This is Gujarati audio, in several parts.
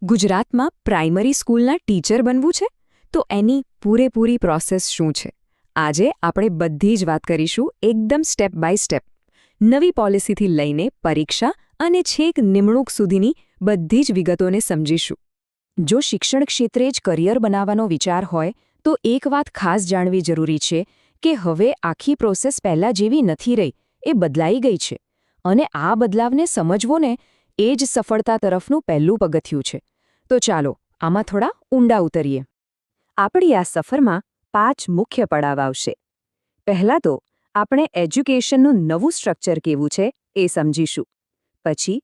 ગુજરાતમાં પ્રાઇમરી સ્કૂલના ટીચર બનવું છે તો એની પૂરેપૂરી પ્રોસેસ શું છે? આજે આપણે બધી જ વાત કરીશું એકદમ સ્ટેપ બાય સ્ટેપ. નવી પોલિસીથી લઈને પરીક્ષા અને છેક નિમણૂક સુધીની બધી જ વિગતોને સમજીશું. જો શિક્ષણ ક્ષેત્રે જ કરિયર બનાવવાનો વિચાર હોય તો એક વાત ખાસ જાણવી જરૂરી છે કે હવે આખી પ્રોસેસ પહેલાં જેવી નથી રહી, એ બદલાઈ ગઈ છે. અને આ બદલાવને સમજવો ને એ જ સફળતા તરફનું પહેલું પગથિયું છે. તો ચાલો આમાં થોડા ઊંડા ઉતરીએ. આપણી આ સફરમાં 5 મુખ્ય પડાવ આવશે. પહેલાં તો આપણે એજ્યુકેશનનું નવું સ્ટ્રક્ચર કેવું છે એ સમજીશું. પછી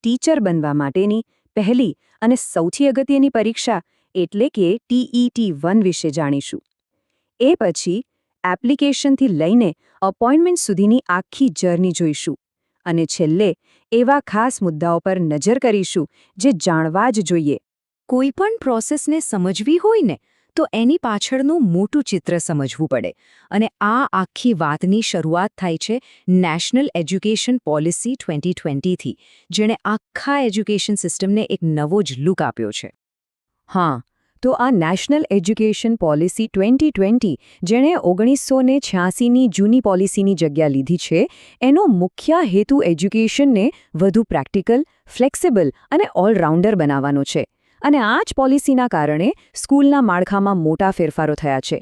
ટીચર બનવા માટેની પહેલી અને સૌથી અગત્યની પરીક્ષા એટલે કે TET-1 વિશે જાણીશું. એ પછી એપ્લિકેશનથી લઈને અપોઇન્ટમેન્ટ સુધીની આખી જર્ની જોઈશું. અને છેલ્લે એવા ખાસ મુદ્દાઓ પર નજર કરીશું જે જાણવા જ જોઈએ. કોઈ પણ પ્રોસેસને સમજવી હોય ને તો એની પાછળનું મોટું ચિત્ર સમજવું પડે. અને આ આખી વાતની શરૂઆત થાય છે નેશનલ એજ્યુકેશન પોલિસી 2020થી, જેણે આખા એજ્યુકેશન સિસ્ટમને એક નવો જ લુક આપ્યો છે. હા, તો આ નેશનલ એજ્યુકેશન પોલિસી 2020, જેણે 1986ની જૂની પોલિસીની જગ્યા લીધી છે, એનો મુખ્ય હેતુ એજ્યુકેશનને વધુ પ્રેક્ટિકલ, ફ્લેક્સિબલ અને ઓલરાઉન્ડર બનાવવાનો છે. અને આ જ પોલિસીના કારણે સ્કૂલના માળખામાં મોટા ફેરફારો થયા છે.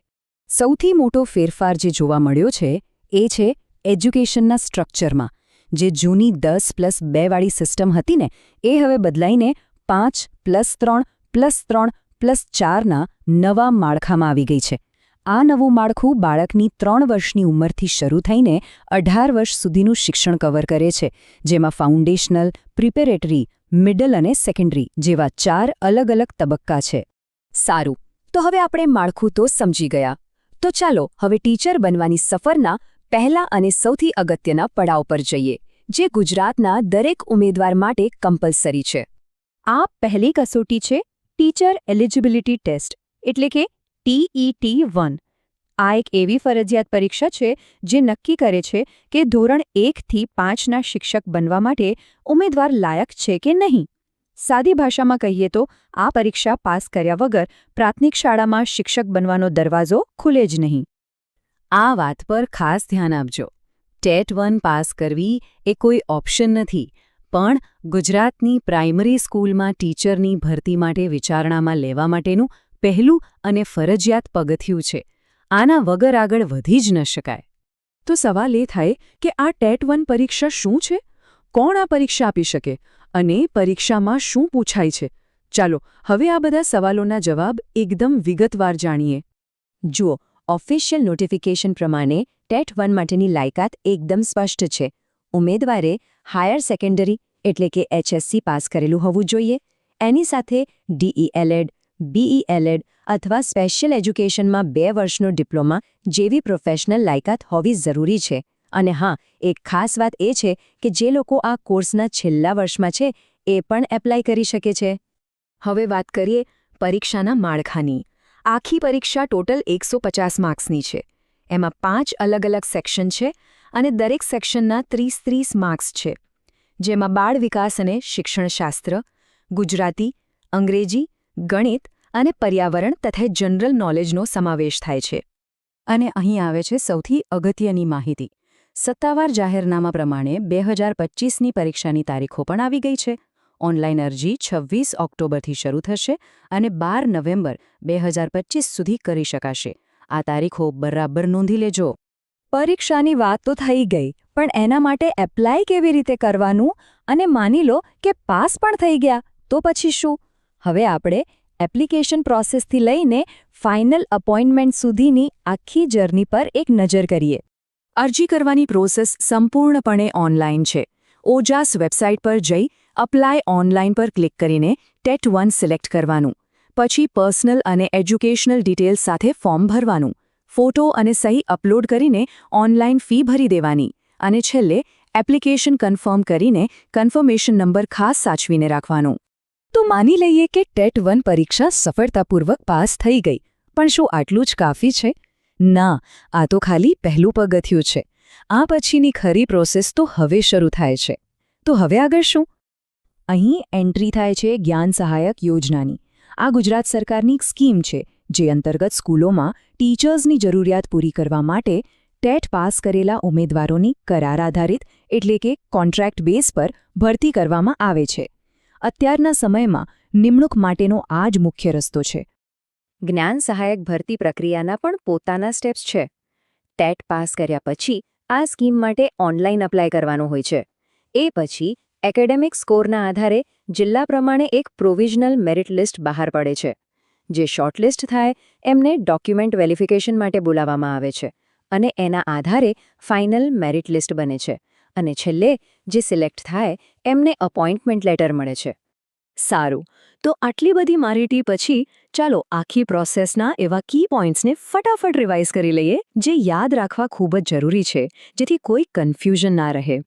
સૌથી મોટો ફેરફાર જે જોવા મળ્યો છે એ છે એજ્યુકેશનના સ્ટ્રક્ચરમાં. જે જૂની 10+2 વાળી સિસ્ટમ હતી ને, એ હવે બદલાઈને 5+3+3+4ના નવા માળખામાં આવી ગઈ છે. આ નવું માળખું બાળકની 3 વર્ષની ઉંમરથી શરૂ થઈને 18 વર્ષ સુધીનું શિક્ષણ કવર કરે છે, જેમાં ફાઉન્ડેશનલ, પ્રિપેરેટરી, મિડલ અને સેકન્ડરી જેવા 4 અલગ-અલગ તબક્કા છે. સારું, તો હવે આપણે માળખું તો સમજી ગયા. તો ચાલો હવે ટીચર બનવાની સફરના પહેલા અને સૌથી અગત્યના પડાવ પર જઈએ, જે ગુજરાતના દરેક ઉમેદવાર માટે કમ્પલસરી છે. આ પહેલી કસોટી છે ટીચર એલિજિબિલિટી ટેસ્ટ, એટલે કે TET-1. આ એક એવી ફરજિયાત પરીક્ષા છે જે નક્કી કરે છે કે ધોરણ 1થી 5ના શિક્ષક બનવા માટે ઉમેદવાર લાયક છે કે નહીં. સાદી ભાષામાં કહીએ તો આ પરીક્ષા પાસ કર્યા વગર પ્રાથમિક શાળામાં શિક્ષક બનવાનો દરવાજો ખુલે જ નહીં. આ વાત પર ખાસ ધ્યાન આપજો. TET-1 પાસ કરવી એ કોઈ ઓપ્શન નથી, પણ ગુજરાતની પ્રાઇમરી સ્કૂલમાં ટીચરની ભરતી માટે વિચારણામાં લેવા માટેનું પહેલું અને ફરજિયાત પગથિયું છે. આના વગર આગળ વધી જ ન શકાય. તો સવાલ એ થાય કે આ TET-1 પરીક્ષા શું છે? કોણ આ પરીક્ષા આપી શકે? અને પરીક્ષામાં શું પૂછાય છે? ચાલો હવે આ બધા સવાલોના જવાબ એકદમ વિગતવાર જાણીએ. જુઓ, ઓફિશિયલ નોટિફિકેશન પ્રમાણે TET-1 માટેની લાયકાત એકદમ સ્પષ્ટ છે. ઉમેદવારે હાયર સેકન્ડરી એટલે કે HSC પાસ કરેલું હોવું જોઈએ. એની સાથે DELED, BELED અથવા સ્પેશિયલ એજ્યુકેશનમાં 2 વર્ષનો ડિપ્લોમા જેવી પ્રોફેશનલ લાયકાત હોવી જરૂરી છે. અને હા, એક ખાસ વાત એ છે કે જે લોકો આ કોર્સના છેલ્લા વર્ષમાં છે એ પણ એપ્લાય કરી શકે છે. હવે વાત કરીએ પરીક્ષાના માળખાની. આખી પરીક્ષા ટોટલ 150 માર્ક્સની છે. એમાં 5 અલગ-અલગ સેક્શન છે અને દરેક સેક્શનના 30-30 માર્ક્સ છે, જેમાં બાળ વિકાસ અને શિક્ષણશાસ્ત્ર, ગુજરાતી, અંગ્રેજી, ગણિત અને પર્યાવરણ તથા જનરલ નોલેજનો સમાવેશ થાય છે. અને અહીં આવે છે સૌથી અગત્યની માહિતી. સત્તાવાર જાહેરનામા પ્રમાણે 2025ની પરીક્ષાની તારીખો પણ આવી ગઈ છે. ઓનલાઈન અરજી 26 ઓક્ટોબરથી શરૂ થશે અને 12 નવેમ્બર 2025 સુધી કરી શકાશે. આ તારીખો બરાબર નોંધી લેજો. પરીક્ષાની વાત તો થઈ ગઈ, પણ એના માટે એપ્લાય કેવી રીતે કરવાનું? અને માની લો કે પાસ પણ થઈ ગયા, તો પછી શું? હવે આપણે એપ્લિકેશન પ્રોસેસથી લઈને ફાઇનલ અપોઇન્ટમેન્ટ સુધીની આખી જર્ની પર એક નજર કરીએ. અરજી કરવાની પ્રોસેસ સંપૂર્ણપણે ઓનલાઈન છે. ઓજાસ વેબસાઇટ પર જઈ અપ્લાય ઓનલાઈન પર ક્લિક કરીને TET-1 સિલેક્ટ કરવાનું. પછી પર્સનલ અને એજ્યુકેશનલ ડિટેલ્સ સાથે ફોર્મ ભરવાનું. ફોટો અને સહી અપલોડ કરીને ઓનલાઈન ફી ભરી દેવાની. અને છેલ્લે એપ્લિકેશન કન્ફર્મ કરીને કન્ફર્મેશન નંબર ખાસ સાચવીને રાખવાનો. તો માની લઈએ કે TET-1 પરીક્ષા સફળતાપૂર્વક પાસ થઈ ગઈ. પણ શું આટલું જ કાફી છે? ના, આ તો ખાલી પહેલું પગથિયું છે. આ પછીની ખરી પ્રોસેસ તો હવે શરૂ થાય છે. તો હવે આગળ શું? અહીં એન્ટ્રી થાય છે જ્ઞાન સહાયક યોજનાની. આ ગુજરાત સરકારની એક સ્કીમ છે જે અંતર્ગત સ્કૂલોમાં ટીચર્સની જરૂરિયાત પૂરી કરવા માટે ટેટ પાસ કરેલા ઉમેદવારોની કરાર આધારિત એટલે કે કોન્ટ્રાક્ટ બેઝ પર ભરતી કરવામાં આવે છે. અત્યારના સમયમાં નિમણૂક માટેનો આ જ મુખ્ય રસ્તો છે. જ્ઞાન સહાયક ભરતી પ્રક્રિયાના પણ પોતાના સ્ટેપ્સ છે. ટેટ પાસ કર્યા પછી આ સ્કીમ માટે ઓનલાઈન અપ્લાય કરવાનો હોય છે. એ પછી એકેડેમિક સ્કોરના આધારે જિલ્લા પ્રમાણે એક પ્રોવિઝનલ મેરિટ લિસ્ટ બહાર પડે છે. જે શોર્ટલિસ્ટ થાય એમને ડોક્યુમેન્ટ વેરિફિકેશન માટે બોલાવવામાં આવે છે અને એના આધારે ફાઇનલ મેરિટ લિસ્ટ બને છે અને છેલ્લે જે સિલેક્ટ થાય એમને અપોઇન્ટમેન્ટ લેટર મળે છે. સારું, તો આટલી બધી માહિતી પછી ચાલો આખી પ્રોસેસના એવા કી પોઈન્ટ્સને ફટાફટ રિવાઇઝ કરી લઈએ જે યાદ રાખવા ખૂબ જ જરૂરી છે, જેથી કોઈ કન્ફ્યુઝન ના રહે.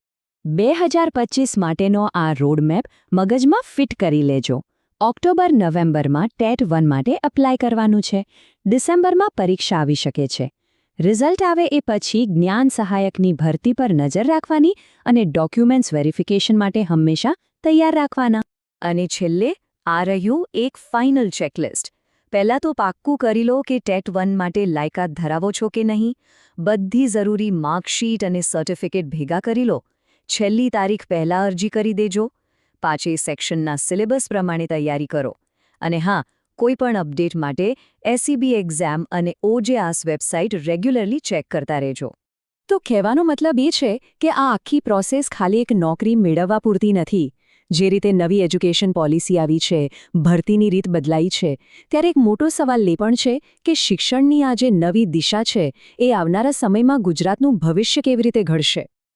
2025 માટેનો આ રોડમેપ મગજમાં ફિટ કરી લેજો. ઓક્ટોબર-નવેમ્બરમાં ટેટ 1 માટે એપ્લાય કરવાનું છે. ડિસેમ્બરમાં પરીક્ષા આવી શકે છે. રિઝલ્ટ આવે એ પછી જ્ઞાન સહાયકની ભરતી પર નજર રાખવાની અને ડોક્યુમેન્ટ્સ વેરિફિકેશન માટે હંમેશા તૈયાર રાખવાના. અને છેલ્લે આ રહ્યું એક ફાઇનલ ચેકલિસ્ટ. પહેલાં તો પાક્કું કરી લો કે ટેટ 1 માટે લાયકાત ધરાવો છો કે નહીં. બધી જરૂરી માર્કશીટ અને સર્ટિફિકેટ ભેગા કરી લો. છેલ્લી તારીખ પહેલાં અરજી કરી દેજો. 5 સેક્શનના સિલેબસ પ્રમાણે તૈયારી કરો. અને હા, કોઈપણ અપડેટ માટે એસઈબી એક્ઝામ અને ઓજેઆસ વેબસાઇટ રેગ્યુલરલી ચેક કરતા રહેજો. તો કહેવાનો મતલબ એ છે કે આ આખી પ્રોસેસ ખાલી એક નોકરી મેળવવા પૂરતી નથી. જે રીતે નવી એજ્યુકેશન પોલિસી આવી છે, ભરતીની રીત બદલાઈ છે, ત્યારે એક મોટો સવાલ એ પણ છે કે શિક્ષણની આ જે નવી દિશા છે એ આવનારા સમયમાં ગુજરાતનું ભવિષ્ય કેવી રીતે ઘડશે.